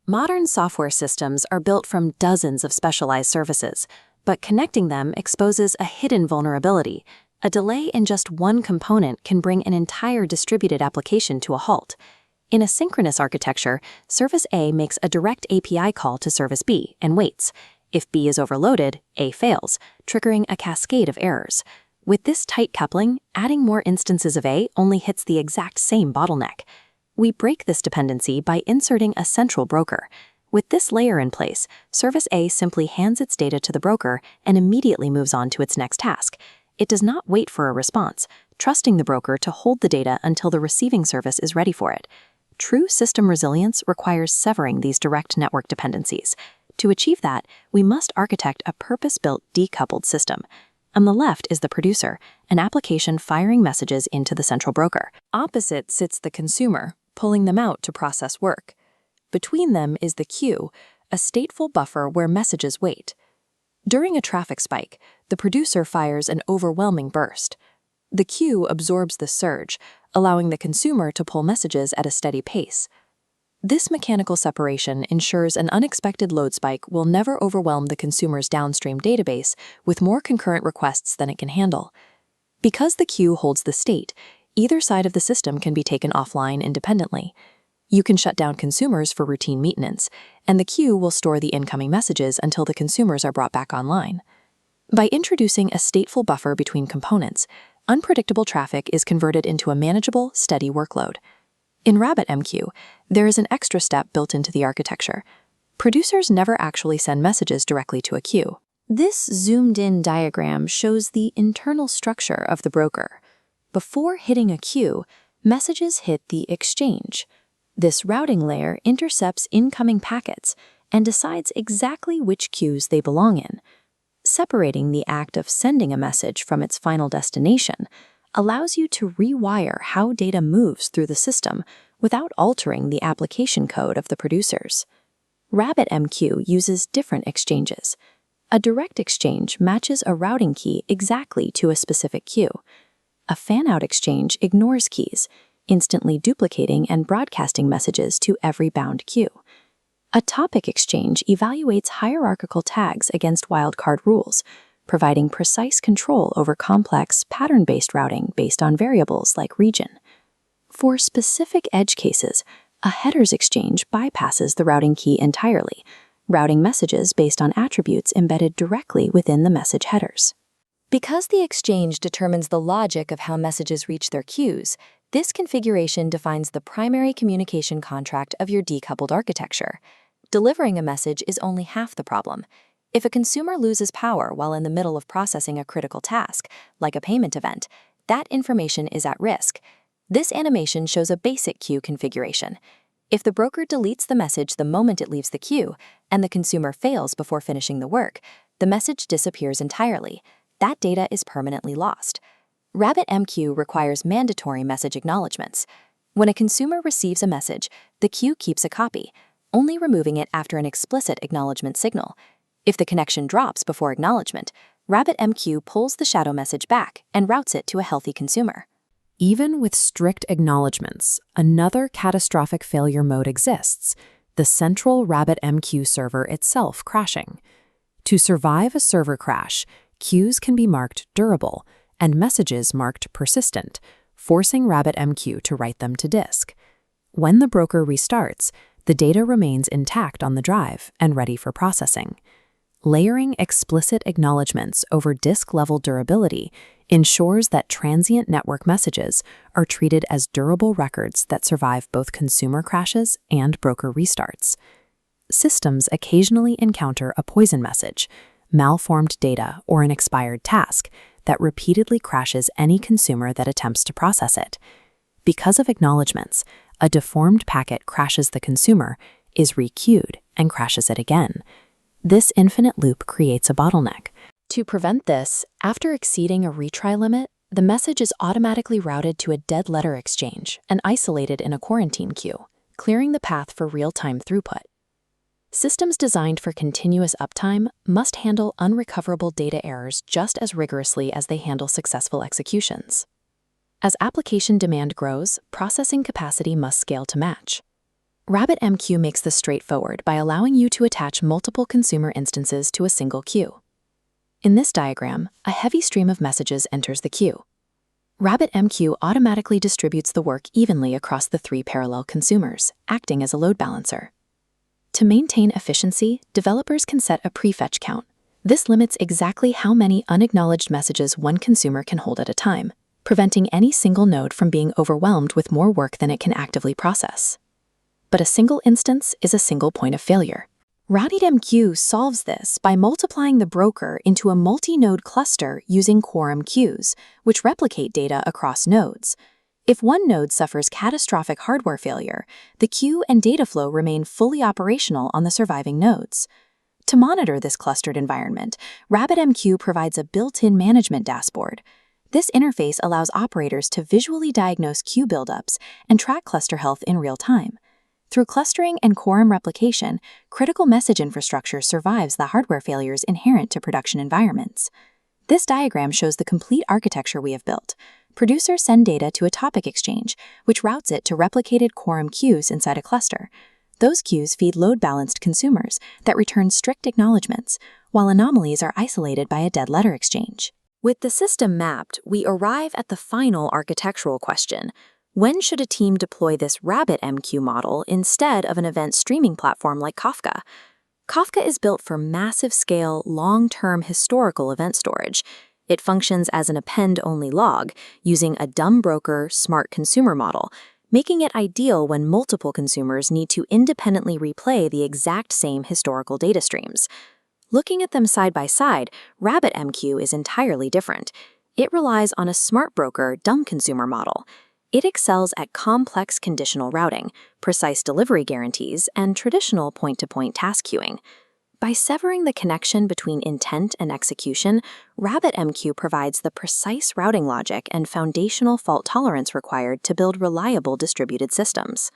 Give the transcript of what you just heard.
Modern software systems are built from dozens of specialized services, but connecting them exposes a hidden vulnerability. A delay in just one component can bring an entire distributed application to a halt. In a synchronous architecture, Service A makes a direct API call to Service B and waits. If B is overloaded, A fails, triggering a cascade of errors. With this tight coupling, adding more instances of A only hits the exact same bottleneck. We break this dependency by inserting a central broker. With this layer in place, Service A simply hands its data to the broker and immediately moves on to its next task. It does not wait for a response, trusting the broker to hold the data until the receiving service is ready for it. True system resilience requires severing these direct network dependencies. To achieve that, we must architect a purpose-built decoupled system. On the left is the producer, an application firing messages into the central broker. Opposite sits the consumer, pulling them out to process work. Between them is the queue, a stateful buffer where messages wait. During a traffic spike, the producer fires an overwhelming burst. The queue absorbs the surge, allowing the consumer to pull messages at a steady pace. This mechanical separation ensures an unexpected load spike will never overwhelm the consumer's downstream database with more concurrent requests than it can handle. Because the queue holds the state, either side of the system can be taken offline independently. You can shut down consumers for routine maintenance, and the queue will store the incoming messages until the consumers are brought back online. By introducing a stateful buffer between components, unpredictable traffic is converted into a manageable, steady workload. In RabbitMQ, there is an extra step built into the architecture. Producers never actually send messages directly to a queue. This zoomed-in diagram shows the internal structure of the broker. Before hitting a queue, messages hit the exchange. This routing layer intercepts incoming packets and decides exactly which queues they belong in. Separating the act of sending a message from its final destination allows you to rewire how data moves through the system without altering the application code of the producers. RabbitMQ uses different exchanges. A direct exchange matches a routing key exactly to a specific queue. A Fanout exchange ignores keys, instantly duplicating and broadcasting messages to every bound queue. A topic exchange evaluates hierarchical tags against wildcard rules, providing precise control over complex, pattern-based routing based on variables like region. For specific edge cases, a headers exchange bypasses the routing key entirely, routing messages based on attributes embedded directly within the message headers. Because the exchange determines the logic of how messages reach their queues, this configuration defines the primary communication contract of your decoupled architecture. Delivering a message is only half the problem. If a consumer loses power while in the middle of processing a critical task, like a payment event, that information is at risk. This animation shows a basic queue configuration. If the broker deletes the message the moment it leaves the queue, and the consumer fails before finishing the work, the message disappears entirely. That data is permanently lost. RabbitMQ requires mandatory message acknowledgements. When a consumer receives a message, the queue keeps a copy, only removing it after an explicit acknowledgement signal. If the connection drops before acknowledgement, RabbitMQ pulls the shadow message back and routes it to a healthy consumer. Even with strict acknowledgements, another catastrophic failure mode exists: the central RabbitMQ server itself crashing. To survive a server crash, queues can be marked durable and messages marked persistent, forcing RabbitMQ to write them to disk. When the broker restarts, the data remains intact on the drive and ready for processing. Layering explicit acknowledgements over disk-level durability ensures that transient network messages are treated as durable records that survive both consumer crashes and broker restarts. Systems occasionally encounter a poison message, malformed data, or an expired task that repeatedly crashes any consumer that attempts to process it. Because of acknowledgements, a deformed packet crashes the consumer, is requeued, and crashes it again. This infinite loop creates a bottleneck. To prevent this, after exceeding a retry limit, the message is automatically routed to a dead letter exchange and isolated in a quarantine queue, clearing the path for real-time throughput. Systems designed for continuous uptime must handle unrecoverable data errors just as rigorously as they handle successful executions. As application demand grows, processing capacity must scale to match. RabbitMQ makes this straightforward by allowing you to attach multiple consumer instances to a single queue. In this diagram, a heavy stream of messages enters the queue. RabbitMQ automatically distributes the work evenly across the 3 parallel consumers, acting as a load balancer. To maintain efficiency, developers can set a prefetch count. This limits exactly how many unacknowledged messages one consumer can hold at a time, preventing any single node from being overwhelmed with more work than it can actively process. But a single instance is a single point of failure. RabbitMQ solves this by multiplying the broker into a multi-node cluster using quorum queues, which replicate data across nodes. If one node suffers catastrophic hardware failure, the queue and data flow remain fully operational on the surviving nodes. To monitor this clustered environment, RabbitMQ provides a built-in management dashboard. This interface allows operators to visually diagnose queue buildups and track cluster health in real time. Through clustering and quorum replication, critical message infrastructure survives the hardware failures inherent to production environments. This diagram shows the complete architecture we have built. Producers send data to a topic exchange, which routes it to replicated quorum queues inside a cluster. Those queues feed load-balanced consumers that return strict acknowledgements, while anomalies are isolated by a dead letter exchange. With the system mapped, we arrive at the final architectural question. When should a team deploy this RabbitMQ model instead of an event streaming platform like Kafka? Kafka is built for massive-scale, long-term historical event storage. It functions as an append-only log, using a dumb broker, smart consumer model, making it ideal when multiple consumers need to independently replay the exact same historical data streams. Looking at them side by side, RabbitMQ is entirely different. It relies on a smart broker, dumb consumer model. It excels at complex conditional routing, precise delivery guarantees, and traditional point-to-point task queuing. By severing the connection between intent and execution, RabbitMQ provides the precise routing logic and foundational fault tolerance required to build reliable distributed systems.